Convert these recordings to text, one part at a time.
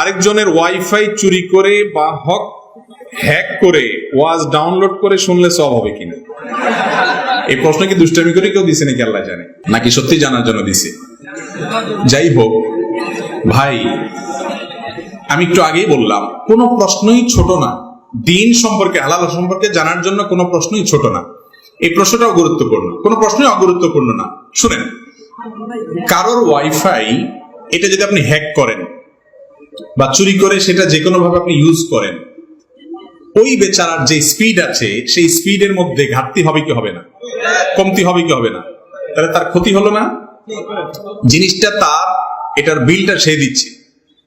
আরেকজনের ওয়াইফাই চুরি করে বা হ্যাক করে ওয়াজ ডাউনলোড করে শুনলে সব হবে কিনা? এই প্রশ্ন কি দুষ্টামি করে কেউ দিছে নাকি আল্লাহ জানে, নাকি সত্যি জানার জন্য দিছে? যাই হোক ভাই, আমি একটু আগেই বললাম কোন প্রশ্নই ছোট না। দিন সম্পর্কে, হালাল সম্পর্কে জানার জন্য কোনো প্রশ্নই ছোট না। এই প্রশ্নটাও গুরুত্বপূর্ণ, কোনো প্রশ্নই অগুরুত্বপূর্ণ না। শুনেন, কারোর ওয়াইফাই এটা যদি আপনি হ্যাক করেন বা চুরি করে সেটা যে কোনো ভাবে আপনি ইউজ করেন, ওই বেচারার যে স্পিড আছে সেই স্পিডের মধ্যে ঘাটতি হবে কি হবে না, কমতি হবে কি হবে না? তাহলে তার ক্ষতি হলো না? জিনিসটা তার, এটার বিলটা সে দিচ্ছে,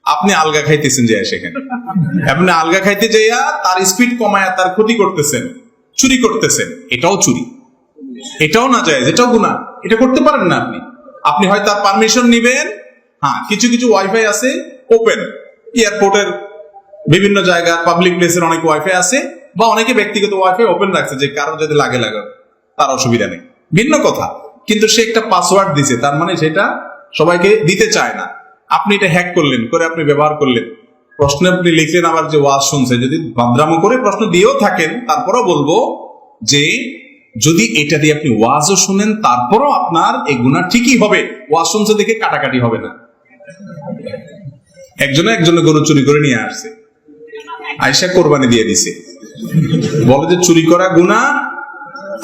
আপনি আলগা খাইতেছেন যে সেখানে, আপনি আলগা খাইতে যাইয়া তার স্পিড কমায়া তার ক্ষতি করতেছেন, চুরি করতেছেন। এটাও চুরি, এটাও না যায়, এটাও গুনাহ। এটা করতে পারেন না আপনি। আপনি হয় তার পারমিশন নিবেন। হ্যাঁ, কিছু কিছু ওয়াইফাই আছে ওপেন, এয়ারপোর্টের বিভিন্ন জায়গা, পাবলিক প্লেসের অনেক ওয়াইফাই আছে, বা অনেকে ব্যক্তিগত ওয়াইফাই ওপেন রাখছে যে কারো যদি লাগে তার অসুবিধা নেই, ভিন্ন কথা। কিন্তু সে একটা পাসওয়ার্ড দিছে, তার মানে সেটা সবাইকে দিতে চায় না। আপনি এটা হ্যাক করলেন, করে আপনি ব্যবহার করলেন, প্রশ্ন আপনি লিখলেন, আবার যে ওয়াজ শুনছে, যদি বাদরামো করে প্রশ্ন দিয়েও থাকেন, তারপরও বলবো যে যদি এটা দিয়ে আপনি ওয়াজও শুনেন, তারপরও আপনার এই গুনাহ ঠিকই হবে। ওয়াজ শুনছে দেখে কাটাকাটি হবে না। একজনে গরু চুরি করে নিয়ে আসছে, আয়েশা কোরবানি দিয়ে দিছে, বলে যে চুরি করা গুনাহ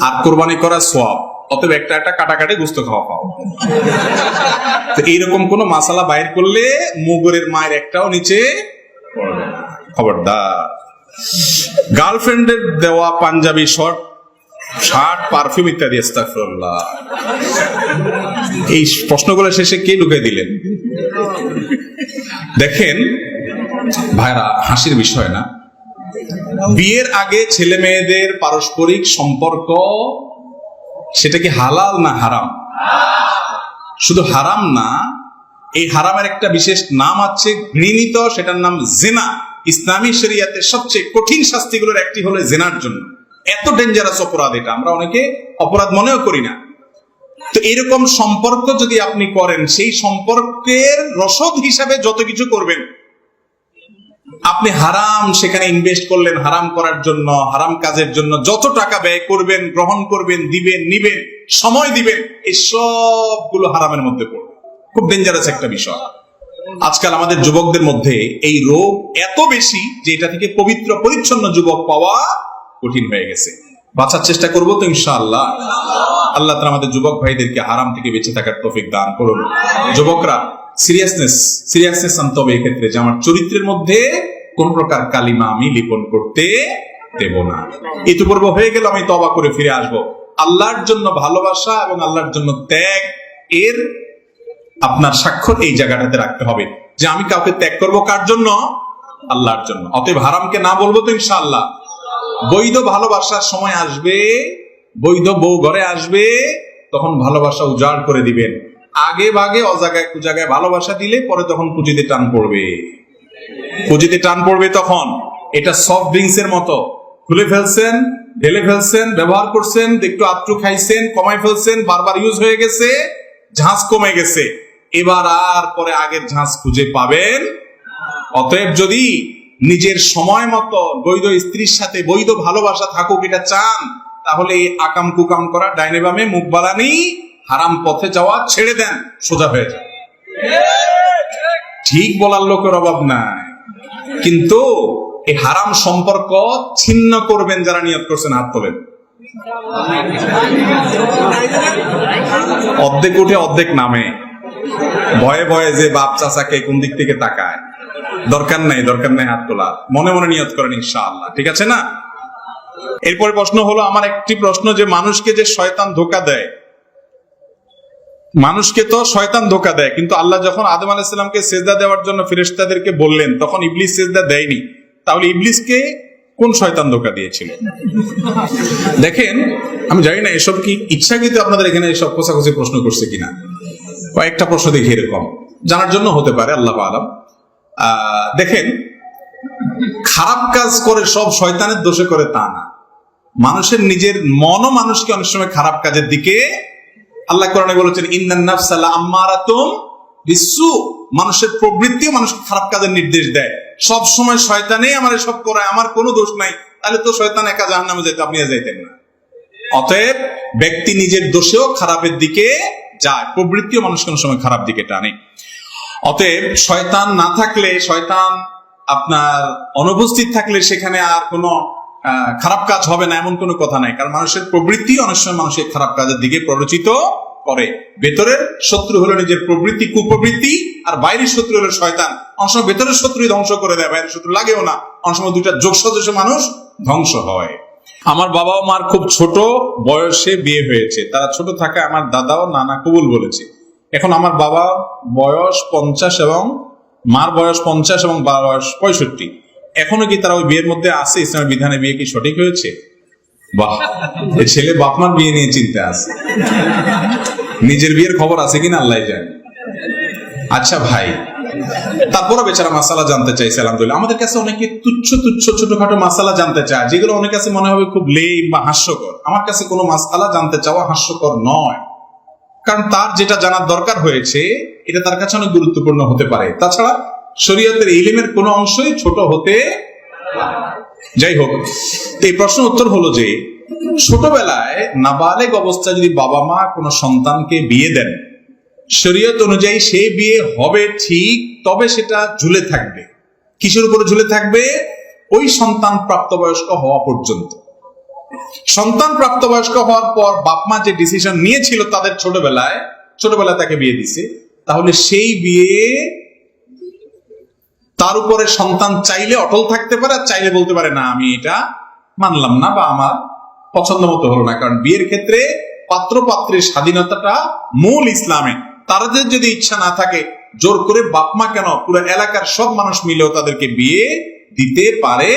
আর কোরবানি করা সওয়াব, অতএব একটা একটা কাটাকাটি গোশত খাওয়া পাও। তো এইরকম কোন মাসালা বাইর করলে মুগরের মায়ের একটাও নিচে পড়বে না, খবরদার। গার্লফ্রেন্ডের দেওয়া পাঞ্জাবি শার্ট, পারফিউম ইত্যাদি, আস্তাগফিরুল্লাহ, এই প্রশ্নগুলো শেষে কে ঢুকে দিলেন? দেখেন ভাইরা, হাসির বিষয় না, বিয়ের আগে ছেলে মেয়েদের পারস্পরিক সম্পর্ক সেটা কি হালাল না হারাম? শুধু হারাম না, এই হারামের একটা বিশেষ নাম আছে, ঘৃণিত, সেটার নাম জিনা। ইসলামী শরিয়াতে সবচেয়ে কঠিন শাস্তিগুলোর একটি হলো জিনার জন্য। এত ডেঞ্জারাস অপরাধ এটা, আমরা অনেকে অপরাধ মনেও করি না। তো এরকম সম্পর্ক যদি আপনি করেন, সেই সম্পর্কের রসদ হিসাবে যত কিছু করবেন, আপনি হারাম সেখানে ইনভেস্ট করলেন, হারাম করার জন্য, হারাম কাজের জন্য যত টাকা ব্যয় করবেন, গ্রহণ করবেন, দিবেন, নিবেন, সময় দিবেন, এই সবগুলো হারামের মধ্যে পড়বে। খুব ডেঞ্জারাস একটা বিষয়। আজকাল আমাদের যুবকদের মধ্যে এই রোগ এত বেশি যে এটা থেকে পবিত্র পরিচ্ছন্ন যুবক পাওয়া কঠিন হয়ে গেছে। বাঁচার চেষ্টা করবো তো ইনশাআল্লাহ। আল্লাহ তাআলা আমাদের যুবক ভাইদেরকে হারাম থেকে বেঁচে থাকার তৌফিক দান করুন। যুবকরা সিরিয়াসনেস আনতে হবে এক্ষেত্রে, যে আমার চরিত্রের মধ্যে কোন প্রকার কালিমা আমি লিপন করতে দেব না। ইতিপূর্ব হয়ে গেল, আমি তওবা করে ফিরে আসব। আল্লাহর জন্য ভালোবাসা এবং আল্লাহর জন্য ত্যাগ, এর আপনার স্বাক্ষর এই জায়গাটাতে রাখতে হবে যে আমি কাউকে ত্যাগ করব কার জন্য? আল্লাহর জন্য। অতএব হারামকে না বলবো তো ইনশাআল্লাহ। বৈধ ভালোবাসার সময় আসবে, বৈধ বউ ঘরে আসবে, তখন ভালোবাসা উজাড় করে দিবেন। আগে ভাগে অজাগায় কুজাগায় ভালোবাসা দিলে পরে তখন পুঁজিতে টান পড়বে। তখন এটা সফট ড্রিঙ্কস এর মতো, খুলে ফেলছেন, ঢেলে ফেলছেন, ব্যবহার করছেন, একটু আত্রু খাইছেন, কমাই ফেলছেন, বারবার ইউজ হয়ে গেছে, ঝাঁজ কমে গেছে, এবার আর পরে আগের ঝাঁজ খুঁজে পাবেন। অতএব যদি নিজের সময় মতো বৈধ স্ত্রীর সাথে বৈধ ভালোবাসা থাকুক এটা চান, তাহলে এই আকাম কুকাম করা, ডাইনে বামে মুখ বালানি, হারাম পথে যাওয়া ছেড়ে দেন, সোজা হয়ে যায়। ঠিক বলার লোকের অভাব নাই, কিন্তু এই হারাম সম্পর্ক ছিন্ন করবেন যারা নিয়ত করছেন, হাত তোলেন। অর্ধেক উঠে অর্ধেক নামে, ভয়ে ভয়ে যে বাপ চাচাকে কোন দিক থেকে তাকায়, দরকার নাই হাত তোলা। মনে মনে নিয়ত করেন ইনশাআল্লাহ, ঠিক আছে না? এরপরে প্রশ্ন হলো, আমার একটি প্রশ্ন, যে মানুষকে যে শয়তান ধোঁকা দেয়, মানুষকে তো শয়তান ধোঁকা দেয়, কিন্তু আল্লাহ যখন আদম আলাইহিস সালামকে সিজদা দেওয়ার জন্য ফেরেশতাদেরকে বললেন, তখন ইবলিস সিজদা দেয়নি। তাহলে ইবলিসকে কোন শয়তান ধোঁকা দিয়েছিল? দেখেন, আমি জানি না এসব কি ইচ্ছাকৃত আপনাদের এখানে এসব কোসাকুসি প্রশ্ন করছে কিনা। কয়েকটা প্রশ্ন দেখি এরকম, জানার জন্য হতে পারে, আল্লাহ আলাম। দেখেন, খারাপ কাজ করে সব শয়তানের দোষে করে তা না, মানুষের নিজের মনও মানুষকে অনেক সময় খারাপ কাজের দিকে, আল্লাহ কোরআনে বলেছেন ইন্নান নাফসা লাআম্মারাতুম বিসসু, মানুষের প্রবৃত্তিও মানুষকে খারাপ কাজের নির্দেশ দেয়। সব সময় শয়তানেই আমার সব করায়, আমার কোনো দোষ নাই, তাহলে তো শয়তান একা জাহান্নামে যেত, আপনি যাইতেন না। অতএব ব্যক্তি নিজের দোষেও খারাপের দিকে যায়, প্রবৃত্তিও মানুষ কোনো সময় খারাপ দিকে টানে। অতএব শয়তান না থাকলে, শয়তান আপনার অনুপস্থিত থাকলে সেখানে আর কোনো খারাপ কাজ হবে না এমন কোনো কথা নাই। কারণ মানুষের প্রবৃত্তি অনেক সময় মানুষের খারাপ কাজের দিকে প্ররোচিত করে। ভেতরের শত্রু হলো নিজের প্রবৃত্তি, কুপ্রবৃত্তি, আর বাইরের শত্রু হলো শয়তান। অনেক সময় ভেতরের শত্রুই ধ্বংস করে দেয়, বাইরের শত্রু লাগেও না। অনেক সময় দুইটা যোগ সদস্য মানুষ ধ্বংস হয়। আমার বাবা ও মার খুব ছোট বয়সে বিয়ে হয়েছে। তারা ছোট থাকে আমার দাদা ও নানা কবুল বলেছে। এখন আমার বাবা বয়স 50 এবং মার বয়স 50 এবং বাবার বয়স 65। এখনো কি তারা ওই বিয়ের মধ্যে আছে? ইসলামের বিধানে বিয়ে কি সঠিক হয়েছে? বাহ, এই ছেলে বাপ মার বিয়ে নিয়ে চিন্তা আছে, নিজের বিয়ের খবর আছে কিনা আল্লাহ জানে। আচ্ছা ভাই, তারপরে বেচারা মাসালা জানতে চাইছে। আলহামদুলিল্লাহ, আমাদের কাছে অনেকে তুচ্ছ তুচ্ছ ছোটখাটো মাসালা জানতে চায়, যেগুলো অনেক কাছে মনে হবে খুব লেম বা হাস্যকর। আমার কাছে কোনো মাসালা জানতে চাওয়া হাস্যকর নয়, কারণ তার যেটা জানার দরকার হয়েছে এটা তার কাছে অনেক গুরুত্বপূর্ণ হতে পারে। তাছাড়া শরীয়তের ইলমের কোনো অংশই ছোট হতে। যাই হোক, এই প্রশ্ন উত্তর হলো যে ছোটবেলায় নাবালেগ অবস্থায় যদি বাবা মা কোনো সন্তানকে বিয়ে দেন, শরীয়ত অনুযায়ী সেই বিয়ে হবে ঠিক, তবে সেটা ঝুলে থাকবে। কিসের উপরে ঝুলে থাকবে? ওই সন্তান প্রাপ্তবয়স্ক হওয়া পর্যন্ত। সন্তান প্রাপ্তবয়স্ক হওয়ার পর বাপ মা যে ডিসিশন নিয়েছিল তাদের ছোটবেলায় তাকে বিয়ে দিছে, তাহলে সেই বিয়ে তার উপরে সন্তান চাইলে অটল থাকতে পারে, আর চাইলে বলতে পারে না আমি এটা মানলাম না বা আমার পছন্দ মতো হলো না। কারণ বিয়ের ক্ষেত্রে পাত্র পাত্রের স্বাধীনতাটা মূল ইসলামে। তাদের যদি ইচ্ছা না থাকে, জোর করে বাপ মা কেন, পুরো এলাকার সব মানুষ মিলেও তাদেরকে বিয়ে দিতে পারে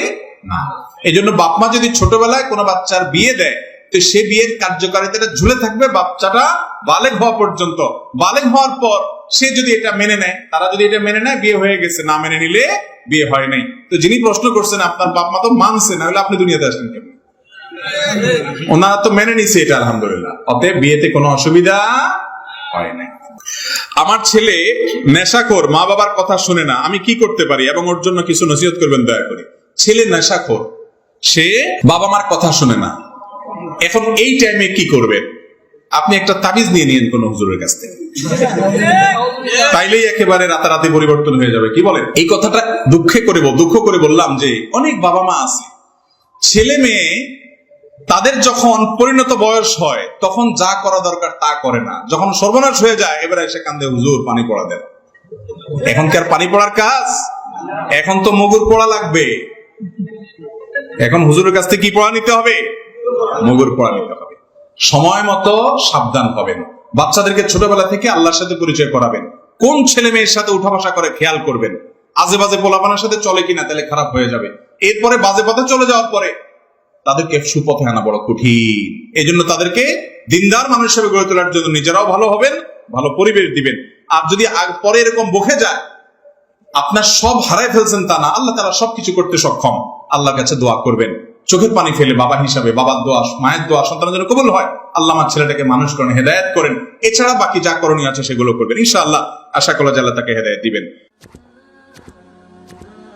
না। এই জন্য বাপ মা যদি ছোটবেলায় কোনো বাচ্চার বিয়ে দেয়, তো সে বিয়ের কার্যকারিতাটা ঝুলে থাকবে বাচ্চাটা বালেগ হওয়া পর্যন্ত। বালেগ হওয়ার পর সে যদি এটা মেনে নেয়, তারা যদি এটা মেনে নেয়, বিয়ে হয়ে গেছে। না মেনে নিলে বিয়ে হয় নাই। তো যিনি প্রশ্ন করছেন, আপনার বাপ মা তো মানছে না, হলে আপনি দুনিয়াতে আসলেন কেমন? ওনারা তো মেনে নিছে এটা, আলহামদুলিল্লাহ। অতএব বিয়েতে কোনো অসুবিধা হয় না। আমার ছেলে নেশাখোর, মা বাবার কথা শুনে না, আমি কি করতে পারি এবং ওর জন্য কিছু নসিহত করবেন দয়া করে। ছেলে নেশাখোর, সে বাবা মার কথা শুনে না, এখন এই টাইমে কি করবেন? আপনি একটা তাবিজ নিয়ে নিয়েন কোন হুজুরের কাছ থেকে, তাইলেই একেবারে রাতারাতি পরিবর্তন হয়ে যাবে। কি বলেন? এই কথাটা দুঃখ করে বললাম যে অনেক বাবা মা আছে, ছেলে মেয়ে তাদের যখন পরিণত বয়স হয় তখন যা করা দরকার তা করে না, যখন সর্বনাশ হয়ে যায় এবারে এসে কান্দে হুজুর পানি পড়া দেন। এখন কি আর পানি পড়ার কাজ? এখন তো মুগুর পড়া লাগবে। এখন হুজুরের কাছ থেকে কি পড়া নিতে হবে? মুগুর পড়া নিতে হবে। সময় মতো সাবধান হবেন। বাচ্চাদেরকে ছোটবেলা থেকে আল্লাহর সাথে পরিচয় করাবেন। কোন ছেলে মেয়ের সাথে উঠা বসা করে খেয়াল করবেন। আজে বাজে পোলাপানের সাথে চলে কিনা, তাহলে খারাপ হয়ে যাবে। এরপরে বাজে পথে চলে যাওয়ার পরে তাদেরকে সুপথে আনা বড় কঠিন। এই জন্য তাদেরকে দিনদার মানুষ হিসেবে গড়ে তোলার জন্য নিজেরাও ভালো হবেন, ভালো পরিবেশ দিবেন। আর যদি পরে এরকম বকে যায়, আপনার সব হারাই ফেলছেন তা না, আল্লাহ তাআলা সবকিছু করতে সক্ষম। আল্লাহর কাছে দোয়া করবেন, চোখের পানি ফেলে বাবা হিসাবে। বাবার দোয়া, মায়ের দোয়া সন্তানের জন্য কবুল হয়। আল্লাহ আমার ছেলেটাকে মানুষ করেন, হেদায়েত করেন। এছাড়া বাকি যা করণীয় আছে সেগুলো করবেন ইনশাআল্লাহ। আশা করা যায় আল্লাহ তাকে হেদায়েত দিবেন।